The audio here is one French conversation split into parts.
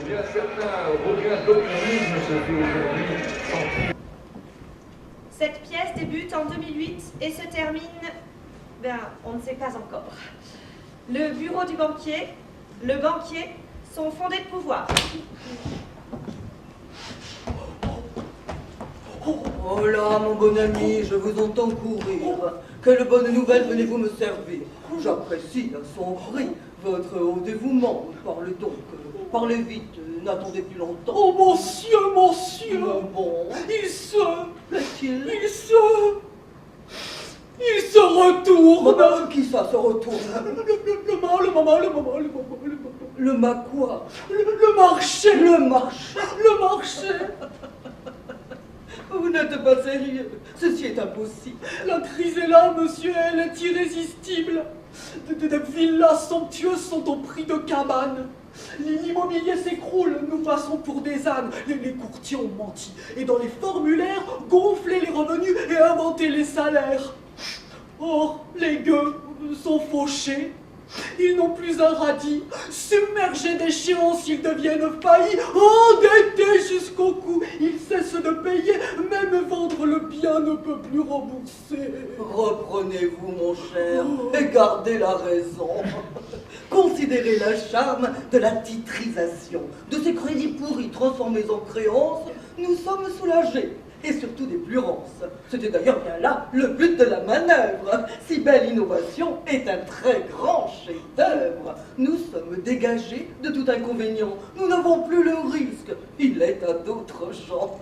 Eh bien, certains regains d'optimisme se fait aujourd'hui. Cette pièce débute en 2008 et se termine, on ne sait pas encore. Le bureau du banquier, le banquier sont fondés de pouvoir. Oh là, mon bon ami, je vous entends courir. Quelle bonne nouvelle venez-vous me servir? J'apprécie à son prix votre haut dévouement. Parlez donc, parlez vite, n'attendez plus longtemps. Oh, monsieur, monsieur! Bon, Il se retourne! Qui ça se retourne? Le mât quoi? Le marché! Le marché? Le marché! Vous n'êtes pas sérieux, ceci est impossible. La crise est là, monsieur, elle est irrésistible. Des villas somptueuses sont au prix de cabanes. L'immobilier s'écroule, nous passons pour des ânes. Les courtiers ont menti et dans les formulaires, gonflé les revenus et inventé les salaires. Or, les gueux sont fauchés. Ils n'ont plus un radis. Submergés d'échéances, ils deviennent faillis. Endettés jusqu'au cou, ils cessent de payer. Même vendre le bien ne peut plus rembourser. Reprenez-vous, mon cher, et gardez la raison. Considérez le charme de la titrisation. De ces crédits pourris transformés en créances, nous sommes soulagés. Et surtout des plurances. C'était d'ailleurs bien là le but de la manœuvre. Si belle innovation est un très grand chef-d'œuvre. Nous sommes dégagés de tout inconvénient. Nous n'avons plus le risque. Il est à d'autres gens.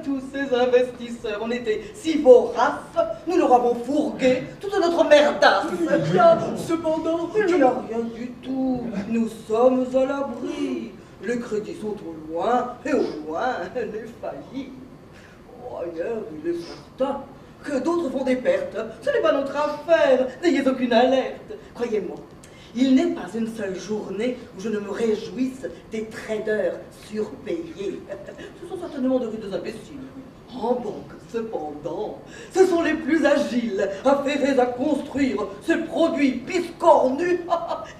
Tous ces investisseurs, on était si voraces, nous leur avons fourgué toute notre merdasse. Il y a cependant Il n'y a rien du tout. Nous sommes à l'abri. Les crédits sont au loin, et au loin, les faillis. Ailleurs, il est certain que d'autres font des pertes. Ce n'est pas notre affaire. N'ayez aucune alerte. Croyez-moi, il n'est pas une seule journée où je ne me réjouisse des traders surpayés. Ce sont certainement de rudes imbéciles. En banque, cependant, ce sont les plus agiles, affairés à construire ce produit piscornu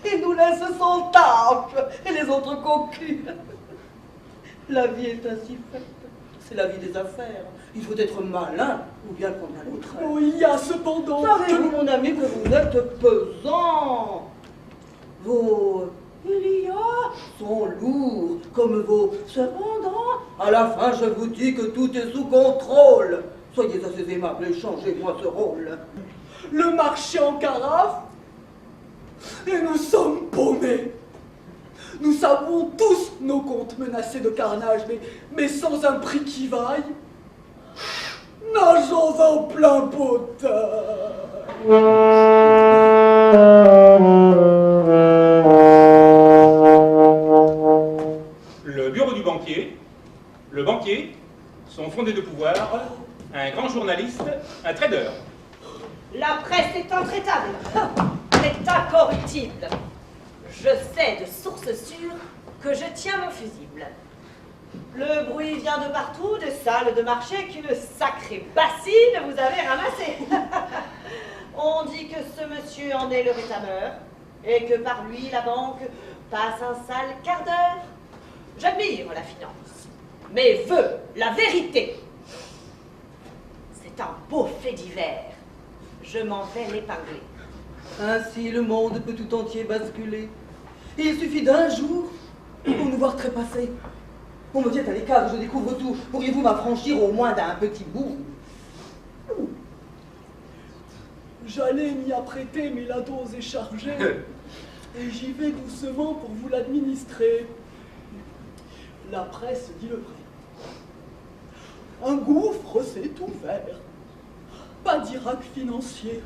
et nous laissent sans tâche, et les autres cocus. La vie est ainsi faite. C'est la vie des affaires. Il faut être malin ou bien prendre un autre. Oh, il y a cependant... Savez-vous, mon ami, que vous êtes pesant? Vos sont lourds comme vos. Cependant, à la fin, je vous dis que tout est sous contrôle. Soyez assez aimable et changez-moi ce rôle. Le marché en carafe et nous sommes paumés. Nous savons tous nos comptes menacés de carnage, mais sans un prix qui vaille. Nageons en plein potin. Le bureau du banquier, le banquier, sont fondés de pouvoir, un grand journaliste, un trader. La presse est intraitable. Elle est incorruptible. Je sais de sources sûres que je tiens mon fusible. Le bruit vient de partout, des salles de marché qu'une sacrée bassine vous avez ramassée. On dit que ce monsieur en est le rétameur et que par lui la banque passe un sale quart d'heure. J'admire la finance, mais veux la vérité. C'est un beau fait divers. Je m'en vais l'épingler. Ainsi, le monde peut tout entier basculer. Il suffit d'un jour pour nous voir trépasser. On me tient à l'écart, je découvre tout. Pourriez-vous m'affranchir au moins d'un petit bout? J'allais m'y apprêter, mais la dose est chargée. Et j'y vais doucement pour vous l'administrer. La presse dit le vrai. Un gouffre s'est ouvert. Pas d'Irak financier.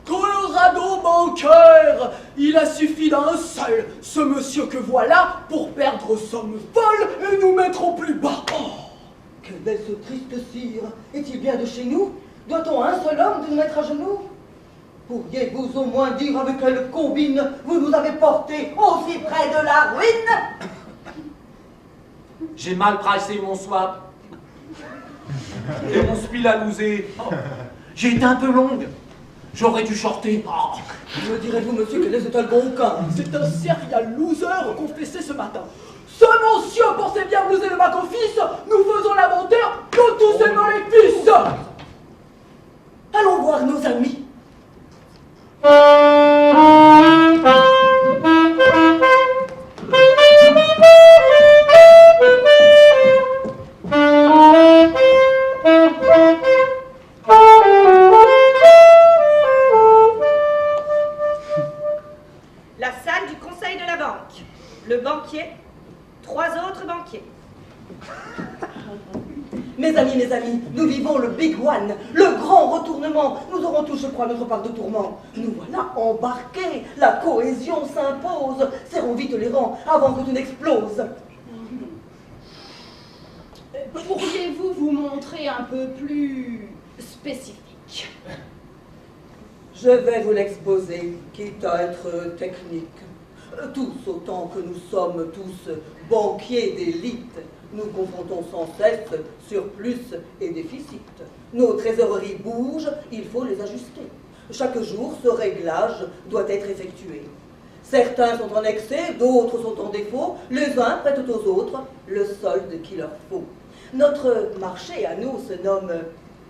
Colorado bancaire. Il a suffi d'un seul, ce monsieur que voilà, pour perdre somme folle et nous mettre au plus bas. Oh, quel est ce triste cire? Est-il bien de chez nous? Doit-on un seul homme de nous mettre à genoux? Pourriez-vous au moins dire avec quelle combine vous nous avez portés aussi près de la ruine? J'ai mal pricé mon swap. Et mon spiel à loser. J'ai été un peu longue. J'aurais dû shorter. Me direz-vous, monsieur, quel est cet algonquin? C'est un serial loser confessé ce matin. Ce monsieur pensait bien blouser le back-office, nous faisons l'inventaire de tous ces maléfices. Allons voir nos amis. La salle du conseil de la banque. Le banquier, 3 autres banquiers. Mes amis, nous vivons le Big One, le grand retournement. Nous aurons tous, je crois, notre part de tourment. Nous voilà embarqués. La cohésion s'impose. Serrons vite les rangs avant que tout n'explose. Pourriez-vous vous montrer un peu plus spécifique? Je vais vous l'exposer, quitte à être technique. Tous autant que nous sommes tous banquiers d'élite, nous confrontons sans cesse surplus et déficit. Nos trésoreries bougent, il faut les ajuster. Chaque jour, ce réglage doit être effectué. Certains sont en excès, d'autres sont en défaut, les uns prêtent aux autres le solde qu'il leur faut. Notre marché à nous se nomme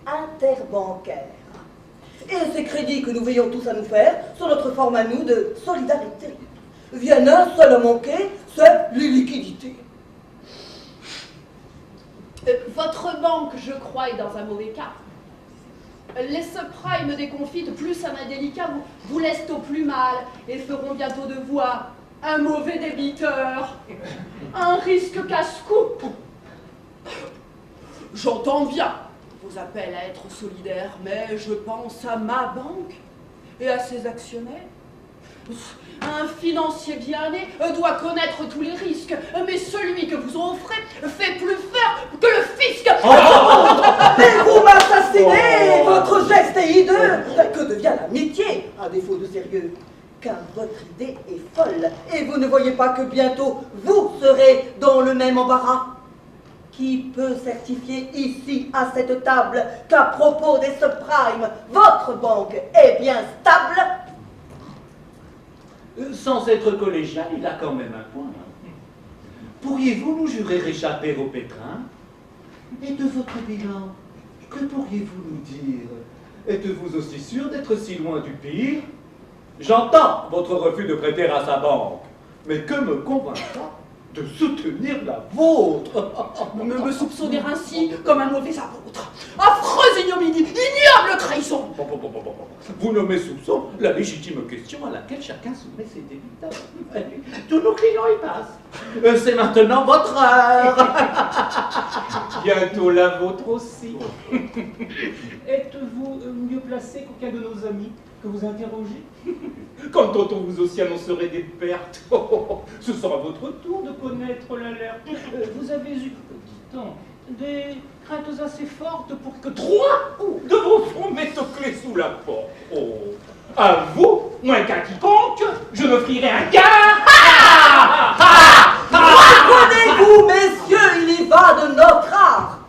interbancaire. Et ces crédits que nous veillons tous à nous faire sont notre forme à nous de solidarité. Vienne un seul à manquer, c'est les liquidités. Votre banque, je crois, est dans un mauvais cas. Les subprimes des confites, plus un indélicat, vous laissent au plus mal et feront bientôt de vous un mauvais débiteur, un risque casse-cou. J'entends bien vos appels à être solidaires, mais je pense à ma banque et à ses actionnaires. Un financier bien né doit connaître tous les risques, mais celui que vous offrez fait plus peur que le fisc. Mais vous m'assassinez! Votre geste est hideux! Que devient l'amitié, à défaut de sérieux? Car votre idée est folle, et vous ne voyez pas que bientôt vous serez dans le même embarras. Qui peut certifier ici, à cette table, qu'à propos des subprimes, votre banque est bien stable? Sans être collégial, il a quand même un point. Pourriez-vous nous jurer réchapper au pétrin? Et de votre bilan, que pourriez-vous nous dire? Êtes-vous aussi sûr d'être si loin du pire? J'entends votre refus de prêter à sa banque, mais que me convaincra de soutenir la vôtre? Me soupçonner ainsi comme un mauvais apôtre. Affreuse ignominie, ignoble trahison. Vous nommez soupçon la légitime question à laquelle chacun soumet ses débiteurs. Tous nos clients y passent. C'est maintenant votre heure. Bientôt la vôtre aussi. Êtes-vous mieux placé qu'aucun de nos amis que vous interrogez? Quand on vous aussi annoncerait des pertes, ce sera votre tour de connaître l'alerte. Vous avez eu, dit-on, des craintes assez fortes pour que 3 de vos fonds mettent clés sous la porte. Oh, à vous, moins qu'à quiconque, je m'offrirai un quart. Reprenez-vous, messieurs, il y va de notre art.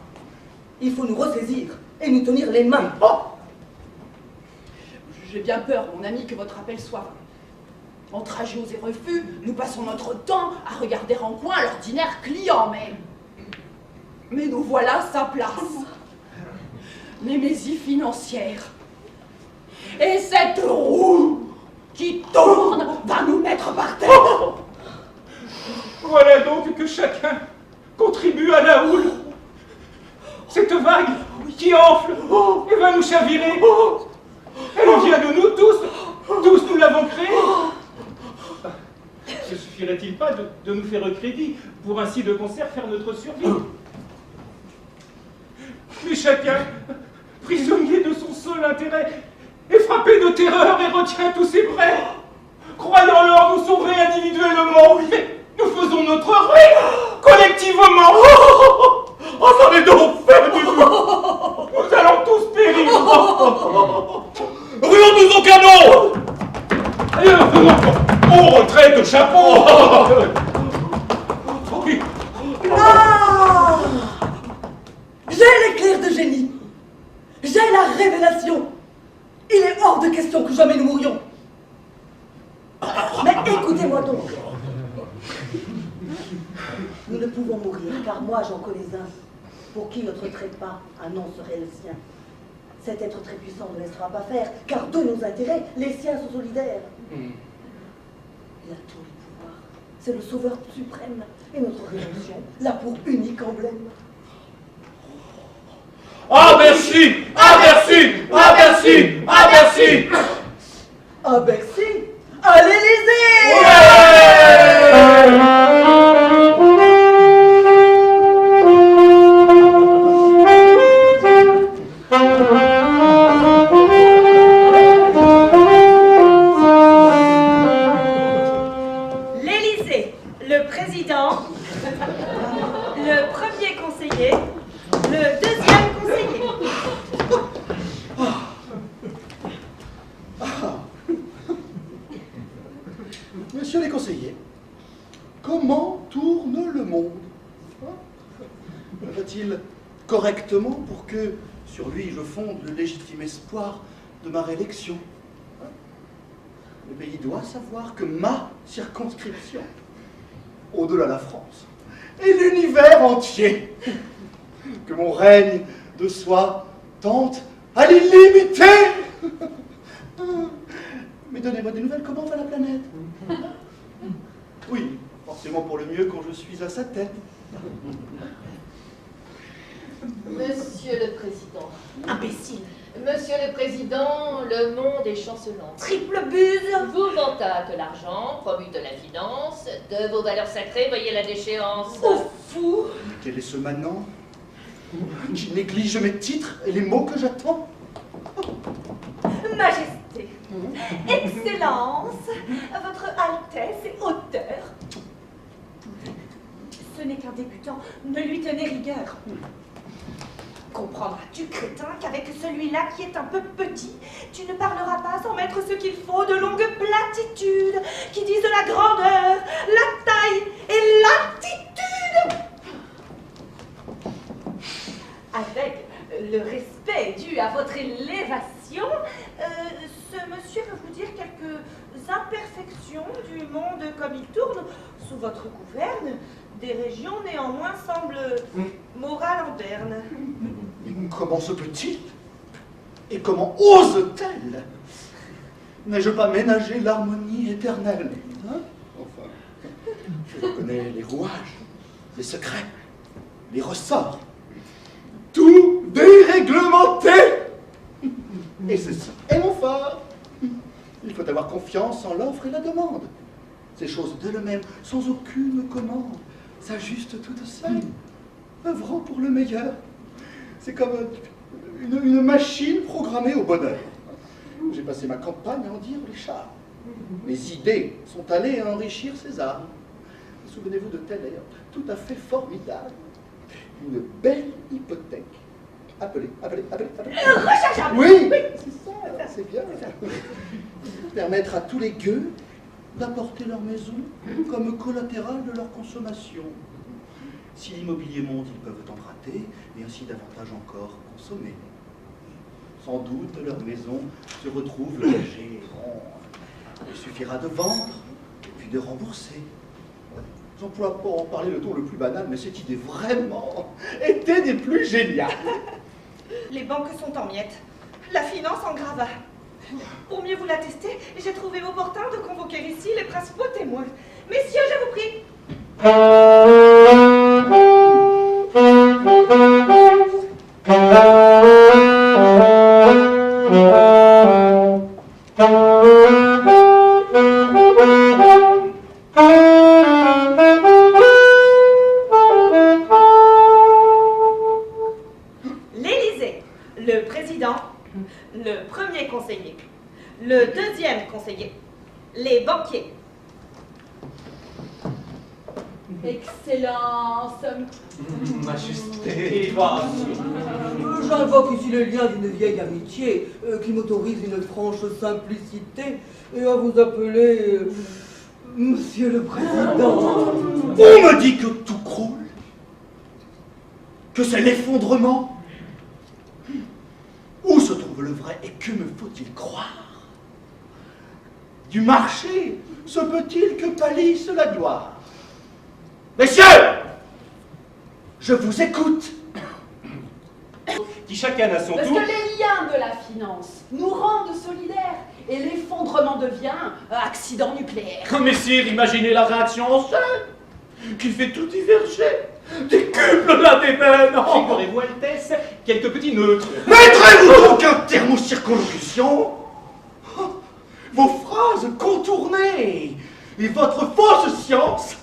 Il faut nous ressaisir et nous tenir les mains. J'ai bien peur, mon ami, que votre appel soit vain. Entre agios et refus, nous passons notre temps à regarder en coin l'ordinaire client, mais nous voilà sa place. Némésie financière. Et cette roue qui tourne va nous mettre par terre. Voilà donc que chacun contribue à la houle. Cette vague qui enfle et va nous chavirer. Elle vient de nous tous nous l'avons créée. Ne suffirait-il pas de nous faire crédit pour ainsi de concert faire notre survie? Mais chacun, prisonnier de son seul intérêt, est frappé de terreur et retient tous ses prêts. Croyant leur nous sauver individuellement, nous faisons notre ruine collectivement. Oh, ça m'est donc fait du tout. Nous allons tous périr. Ruons-nous au canon. Au retrait de chapeau. Oui. Ah! J'ai l'éclair de génie. J'ai la révélation. Il est hors de question que jamais nous mourions. Mais écoutez-moi donc. devons mourir, car moi j'en connais un, pour qui notre trépas, un nom serait le sien. Cet être très puissant ne laissera pas faire, car de nos intérêts, les siens sont solidaires. Il a tous les pouvoirs, c'est le sauveur suprême, et notre rédemption l'a pour unique emblème. Ah Bercy! Ah Bercy! Ah Bercy! Ah Bercy! À Bercy, à l'Élysée! L'Élysée, le président, le premier conseiller, le deuxième conseiller. Messieurs les conseillers, comment tourne le monde? Va-t-il correctement pour que sur lui je fonde le légitime espoir de ma réélection? Le pays doit savoir que ma circonscription, au-delà de la France, et l'univers entier, que mon règne de soi tente à l'illimité. Mais donnez-moi des nouvelles, comment va la planète? Oui, forcément pour le mieux quand je suis à sa tête. Monsieur le Président. Imbécile. Monsieur le Président, le monde est chancelant. Triple buse. Vous vantâtes l'argent, promu de la finance, de vos valeurs sacrées, voyez la déchéance. Oh fou. Quel est ce manant qui néglige mes titres et les mots que j'attends? Majesté, Excellence, Votre Altesse et Hauteur. Ce n'est qu'un débutant, ne lui tenez rigueur. Comprendras-tu, crétin, qu'avec celui-là qui est un peu petit, tu ne parleras pas sans mettre ce qu'il faut de longues platitudes qui disent la grandeur, la taille et l'attitude. Avec le respect dû à votre élévation, ce monsieur va vous dire quelques imperfections du monde comme il tourne sous votre gouverne. Des régions néanmoins semblent morales en berne. Mais comment se peut-il? Et comment ose-t-elle? N'ai-je pas ménagé l'harmonie éternelle? Hein? Enfin, je connais les rouages, les secrets, les ressorts. Tout déréglementé! Et ceci est mon fort. Il faut avoir confiance en l'offre et la demande. Ces choses d'elles-mêmes, sans aucune commande, s'ajustent toutes seules, œuvrant pour le meilleur. C'est comme une machine programmée au bonheur. J'ai passé ma campagne à en dire les chars. Mes idées sont allées à enrichir César. Souvenez-vous de tel d'ailleurs, tout à fait formidable. Une belle hypothèque. Appelez. Rechargeable. Oui, c'est ça, c'est bien. Permettre à tous les gueux d'apporter leur maison comme collatéral de leur consommation. Si l'immobilier monte, ils peuvent emprunter et ainsi davantage encore consommer. Sans doute leur maison se retrouve logée. Il suffira de vendre et puis de rembourser. J'emploie pour en parler le ton le plus banal, mais cette idée vraiment était des plus géniales. Les banques sont en miettes, la finance en gravat. Pour mieux vous l'attester, j'ai trouvé opportun de convoquer ici les principaux témoins. Messieurs, je vous prie. L'Élysée, le président, le premier conseiller, le deuxième conseiller, les banquiers. Excellence. Majesté. J'invoque ici le lien d'une vieille amitié qui m'autorise une franche simplicité et à vous appeler Monsieur le Président. On me dit que tout croule, que c'est l'effondrement. Où se trouve le vrai et que me faut-il croire? Du marché se peut-il que pâlisse la gloire? Messieurs, Je vous écoute. Qui chacun à son Parce tour. que les liens de la finance nous rendent solidaires et l'effondrement devient accident nucléaire. Messire, imaginez la réaction en scène qui fait tout diverger. Décuple la déveine. Figurez-vous, Altesse, quelques petits neutres. Mettrez-vous donc un terme aux circonlocutions? Vos phrases contournées et votre fausse science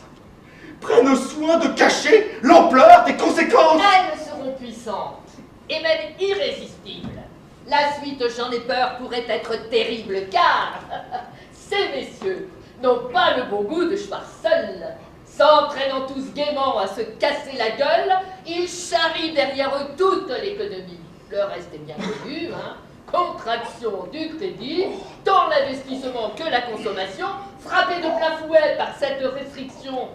prennent soin de cacher l'ampleur des conséquences. Elles seront puissantes et même irrésistibles. La suite, j'en ai peur, pourrait être terrible, car ces messieurs n'ont pas le bon goût de Schwarzschild. S'entraînant tous gaiement à se casser la gueule, ils charrient derrière eux toute l'économie. Le reste est bien connu, hein. Contraction du crédit, tant l'investissement que la consommation, frappés de plein fouet par cette restriction.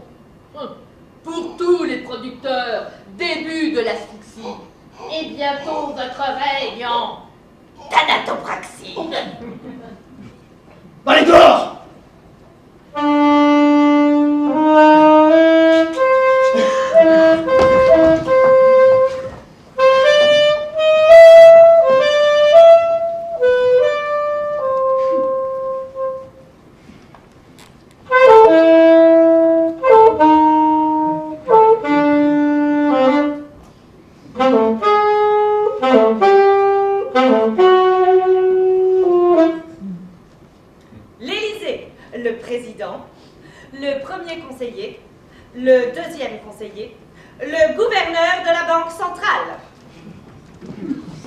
Pour tous les producteurs, début de l'asphyxie. Et bientôt votre règne en thanatopraxie. Allez dehors! L'Élysée, le président, le premier conseiller, le deuxième conseiller, le gouverneur de la Banque centrale.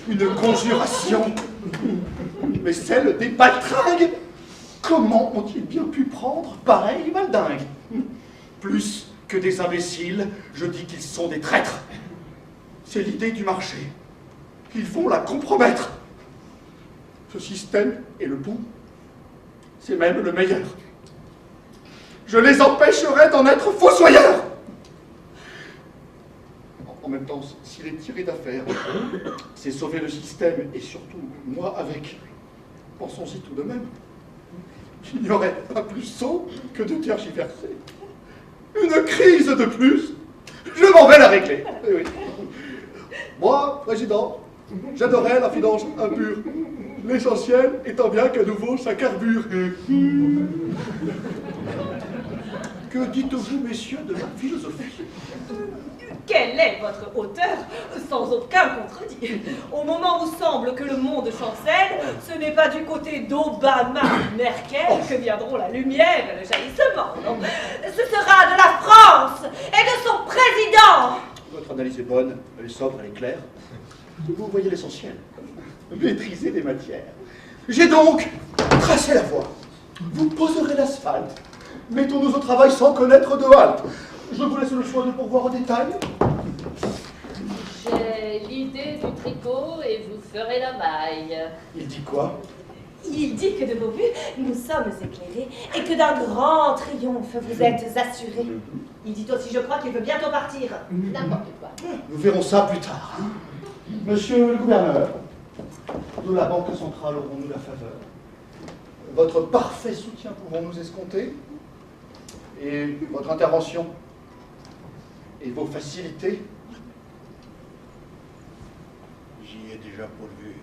Une conjuration. Mais celle des baltringues. Comment ont-ils bien pu prendre pareil valdingue? Plus que des imbéciles, je dis qu'ils sont des traîtres. C'est l'idée du marché. Ils vont la compromettre. Ce système est le bon. C'est même le meilleur. Je les empêcherai d'en être fossoyeurs. En même temps, s'il est tiré d'affaire, c'est sauver le système et surtout moi avec. Pensons-y tout de même. Il n'y aurait pas plus sot que de tergiverser. Une crise de plus, je m'en vais la régler. Oui, oui. Moi, président, j'adorais la finance impure. L'essentiel étant bien qu'à nouveau ça carbure. Que dites-vous, messieurs, de la philosophie? Quelle est votre hauteur? Sans aucun contredit. Au moment où semble que le monde chancelle, ce n'est pas du côté d'Obama ou Merkel que viendront la lumière et le jaillissement, non. Ce sera de la France et de son président. Votre analyse est bonne, elle est sobre, elle est claire. Vous voyez l'essentiel. Maîtriser les matières. J'ai donc tracé la voie. Vous poserez l'asphalte. Mettons-nous au travail sans connaître de halte. Je vous laisse le soin de pourvoir au détail. J'ai l'idée du tricot et vous ferez la maille. Il dit quoi? Il dit que de vos vues, nous sommes éclairés et que d'un grand triomphe vous êtes assurés. Il dit aussi, je crois, qu'il veut bientôt partir. N'importe quoi. Nous verrons ça plus tard. Monsieur le gouverneur, de la Banque centrale aurons-nous la faveur? Votre parfait soutien pouvons-nous escompter? Et votre intervention? Et vos facilités? J'y ai déjà pourvu.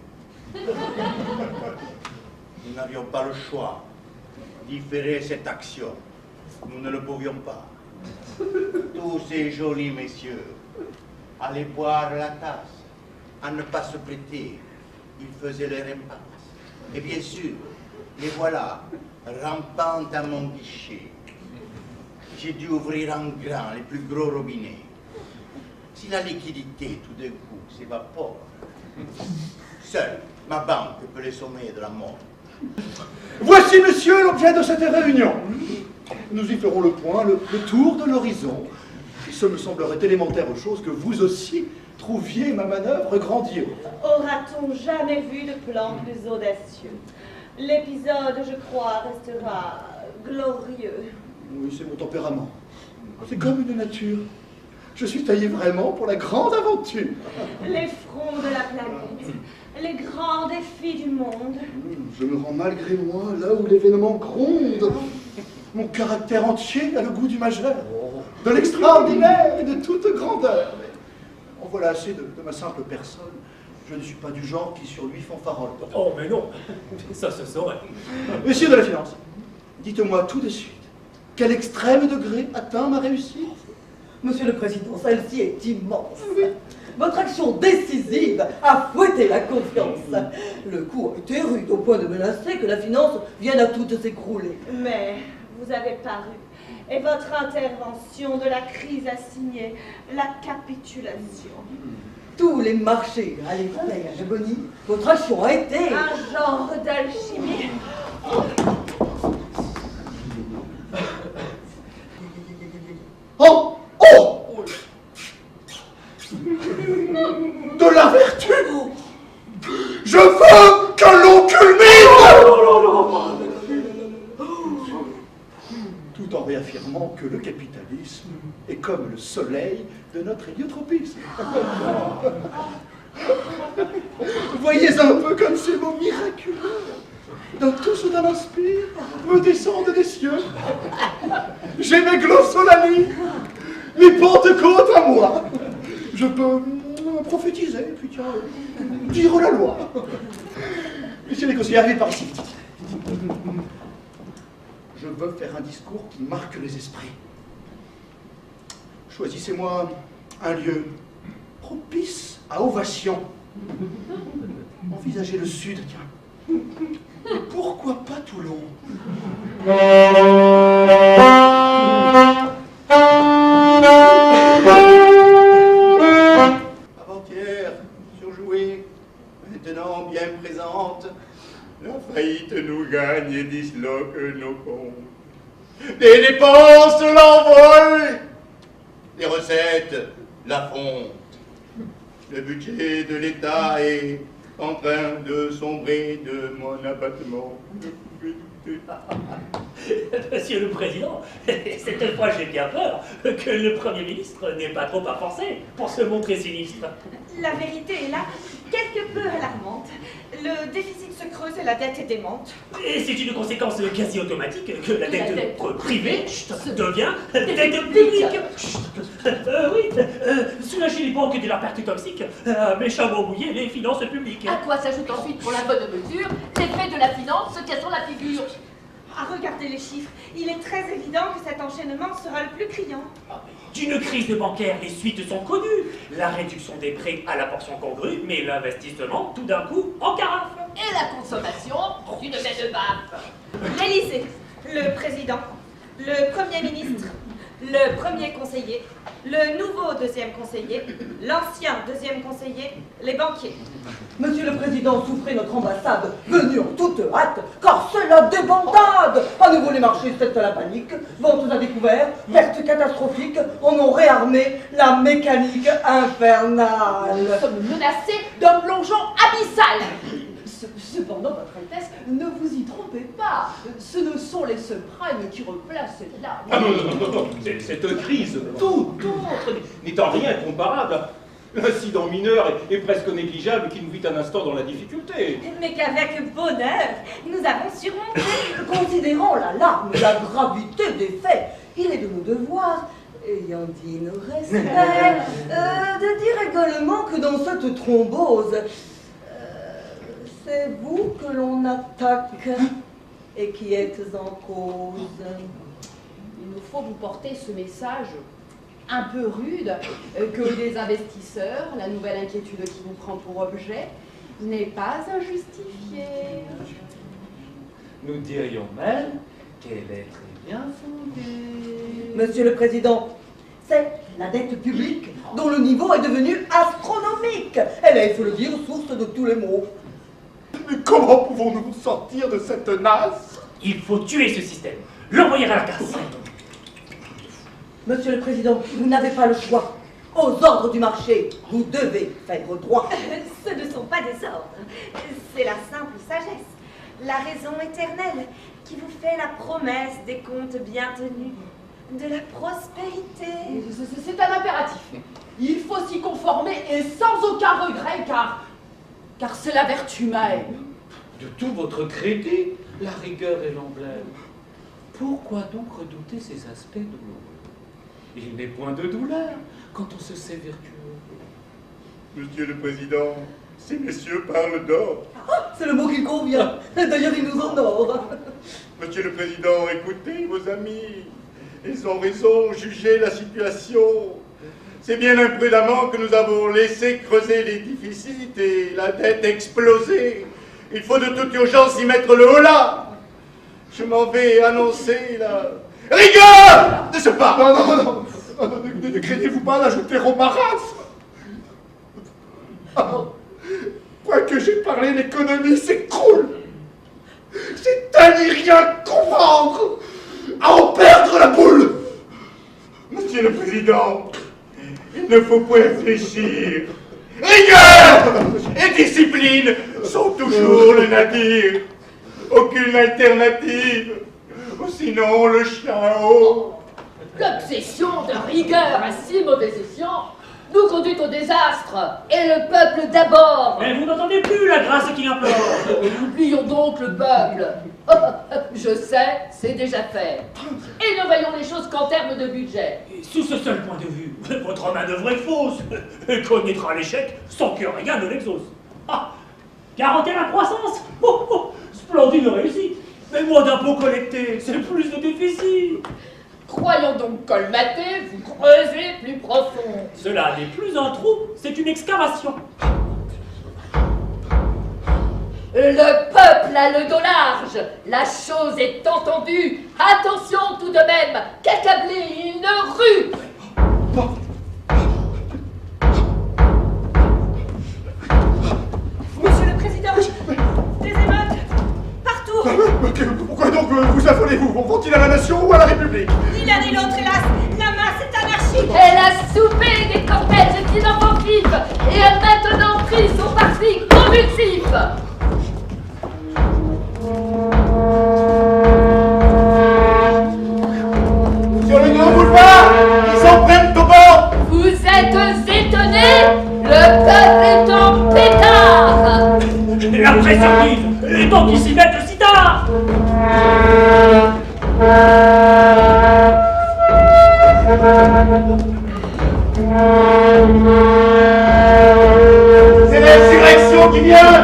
Nous n'avions pas le choix. Différer cette action. Nous ne le pouvions pas. Tous ces jolis messieurs allaient boire la tasse, à ne pas se prêter. Ils faisaient les impasses. Et bien sûr, les voilà, rampant à mon guichet. J'ai dû ouvrir en grand les plus gros robinets. Si la liquidité tout d'un coup s'évapore, seule ma banque peut les sommer de la mort. Voici, monsieur, l'objet de cette réunion. Nous y ferons le point, le tour de l'horizon. Ce me semblerait élémentaire chose que vous aussi trouviez ma manœuvre grandiose. Aura-t-on jamais vu de plan plus audacieux? L'épisode, je crois, restera glorieux. Oui, c'est mon tempérament. C'est comme une nature. Je suis taillé vraiment pour la grande aventure. Les fronts de la planète, les grands défis du monde. Je me rends malgré moi là où l'événement gronde. Mon caractère entier a le goût du majeur, de l'extraordinaire et de toute grandeur. En voilà assez de ma simple personne. Je ne suis pas du genre qui sur lui fanfarole. Oh, mais non, ça se saurait. Messieurs de la finance, dites-moi tout de suite, quel extrême degré atteint ma réussite? Monsieur le Président, celle-ci est immense. Votre action décisive a fouetté la confiance. Le coup a été rude au point de menacer que la finance vienne à toute s'écrouler. Mais vous avez paru, et votre intervention de la crise a signé la capitulation. Tous les marchés allaient à l'agonie. Votre action a été... Un genre d'alchimie. Oh! Oh! De la vertu! Je veux que l'on culmine! Tout en réaffirmant que le capitalisme est comme le soleil de notre héliotropisme. Voyez un peu comme ces mots miraculeux, d'un tout soudain inspire, me descendent des cieux. J'ai mes glossolani, mes pentecôtes à moi. Je peux prophétiser, puis tiens, dire la loi. Monsieur les conseillers, arrivez par ici. Je veux faire un discours qui marque les esprits. Choisissez-moi un lieu propice à ovation. Envisagez le sud, tiens. Et pourquoi pas Toulon? Avant-hier, surjouée, maintenant bien présente, la faillite nous gagne et disloque nos comptes. Les dépenses l'envolent, les recettes la fondent. Le budget de l'État est en train de sombrer de mon abattement. Monsieur le Président, cette fois j'ai bien peur que le Premier ministre n'ait pas trop à forcer pour se montrer sinistre. La vérité est là, quelque peu alarmante. Le déficit se creuse et la dette est démente. Et c'est une conséquence quasi automatique que la dette privée devient dette publique. Oui, soulager les banques de leur perte toxique, méchamment mouiller les finances publiques. À quoi s'ajoute ensuite, pour la bonne mesure, l'effet de la finance se cassant la figure. À regarder les chiffres, il est très évident que cet enchaînement sera le plus criant. D'une crise bancaire, les suites sont connues. La réduction des prêts à la portion congrue, mais l'investissement, tout d'un coup, en carafe. Et la consommation d'une baie de baffe. L'Élysée, le président, le Premier ministre, le premier conseiller, le nouveau deuxième conseiller, l'ancien deuxième conseiller, les banquiers. Monsieur le Président, souffrez notre ambassade, venue en toute hâte, car c'est la débandade. À nouveau les marchés cèdent à la panique, ventes à découvert, pertes catastrophiques, on a réarmé la mécanique infernale. Nous sommes menacés d'un plongeon abyssal. Cependant, Votre Altesse, ne vous y trompez pas. Ce ne sont les subprimes qui replacent cette lame. Ah non. Cette crise, tout autre, n'est en rien comparable. L'incident mineur est presque négligeable qui nous vit un instant dans la difficulté. Mais qu'avec bonheur, nous avons surmonté. Considérant l'alarme et la gravité des faits, il est de nos devoirs, ayant dit nos respects, de dire également que dans cette thrombose, c'est vous que l'on attaque et qui êtes en cause. Il nous faut vous porter ce message un peu rude, que les investisseurs, la nouvelle inquiétude qui vous prend pour objet, n'est pas injustifiée. Nous dirions même qu'elle est très bien fondée. Monsieur le Président, c'est la dette publique dont le niveau est devenu astronomique. Elle est, il faut le dire, source de tous les maux. Mais comment pouvons-nous sortir de cette nasse? Il faut tuer ce système, l'envoyer à la casse. Monsieur le Président, vous n'avez pas le choix. Aux ordres du marché, vous devez faire droit. Ce ne sont pas des ordres, c'est la simple sagesse, la raison éternelle qui vous fait la promesse des comptes bien tenus, de la prospérité. C'est un impératif. Il faut s'y conformer et sans aucun regret, car c'est la vertu même. De tout votre crédit, la rigueur est l'emblème. Pourquoi donc redouter ces aspects douloureux? Il n'est point de douleur quand on se sait vertueux. Monsieur le Président, ces messieurs parlent d'or. C'est le mot qui convient. D'ailleurs, il nous honore. Monsieur le Président, écoutez vos amis. Ils ont raison, jugez la situation. C'est bien imprudemment que nous avons laissé creuser les déficits et la dette exploser. Il faut de toute urgence y mettre le holà. Je m'en vais annoncer la rigueur de ce pas. Non. Ne craignez-vous pas d'ajouter au marasme. Quoi que j'ai parlé, l'économie s'écroule. C'est à n'y rien comprendre, à en perdre la boule. Monsieur le Président, il ne faut point réfléchir. Rigueur et discipline sont toujours le nadir. Aucune alternative. Sinon, le chaos. L'obsession de rigueur à si mauvais escient nous conduit au désastre, et le peuple d'abord. Mais vous n'entendez plus la grâce qui implore. Oublions donc le peuple. Je sais, c'est déjà fait. Et ne voyons les choses qu'en termes de budget. Et sous ce seul point de vue, votre manœuvre est fausse et connaîtra l'échec sans que rien ne l'exauce. Ah, garantir la croissance. Splendide réussite. Mais moins d'impôts collectés, c'est plus de déficit. Croyons donc colmater, vous creusez plus profond. Cela n'est plus un trou, c'est une excavation. Le peuple a le dos large, la chose est entendue. Attention tout de même, qu'accablé il ne rue. Monsieur le Président, des émeutes partout. Pourquoi donc vous affolez-vous? Vont-ils à la nation ou à la République? Ni l'un ni l'autre, hélas. La masse est anarchique. Elle a soupé des cortèges inenfants et a maintenant pris son parti convulsif. Sur le grand boulevard, ils s'en prennent au bord. Vous êtes étonnés? Le peuple est en pétard. La presse arrive, et donc ils s'y mettent si tard. C'est l'insurrection qui vient.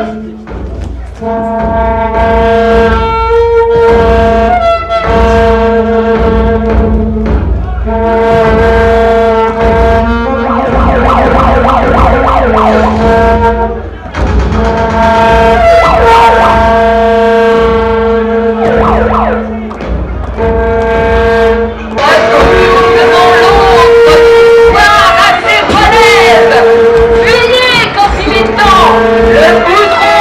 Le goudron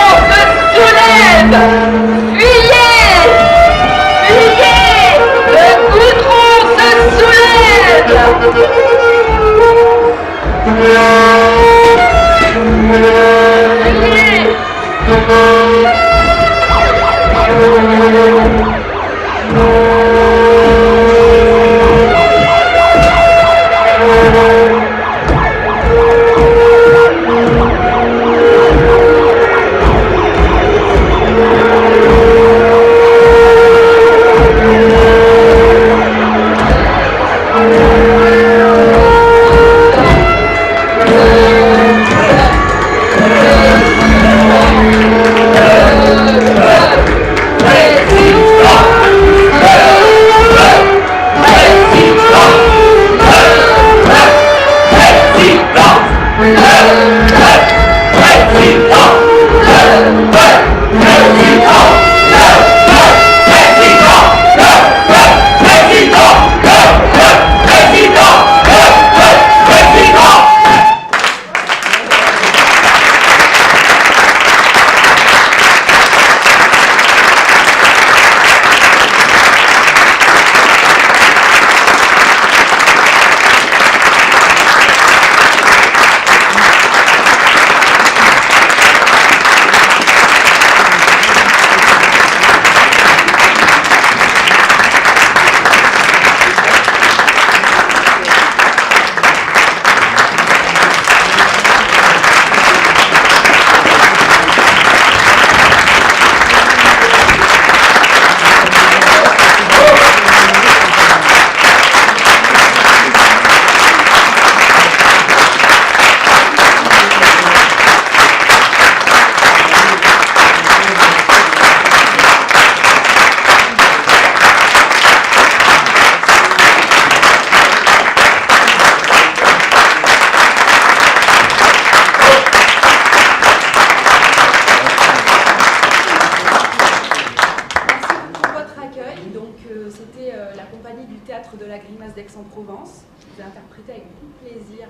d'Aix-en-Provence. Je vous ai interprété avec beaucoup de plaisir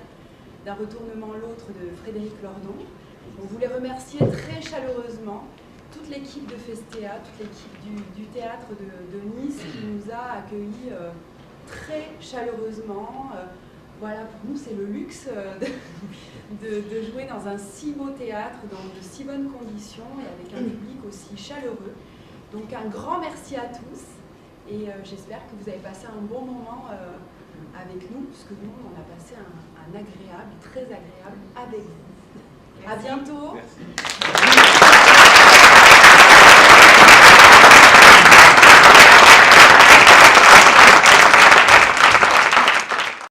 d'un retournement l'autre de Frédéric Lordon. On voulait remercier très chaleureusement toute l'équipe de Festea, toute l'équipe du théâtre de Nice qui nous a accueillis très chaleureusement. Voilà, pour nous, c'est le luxe de jouer dans un si beau théâtre, dans de si bonnes conditions et avec un public aussi chaleureux. Donc un grand merci à tous et j'espère que vous avez passé un bon moment avec nous, puisque nous, on a passé un agréable, très agréable avec vous. À bientôt. Merci.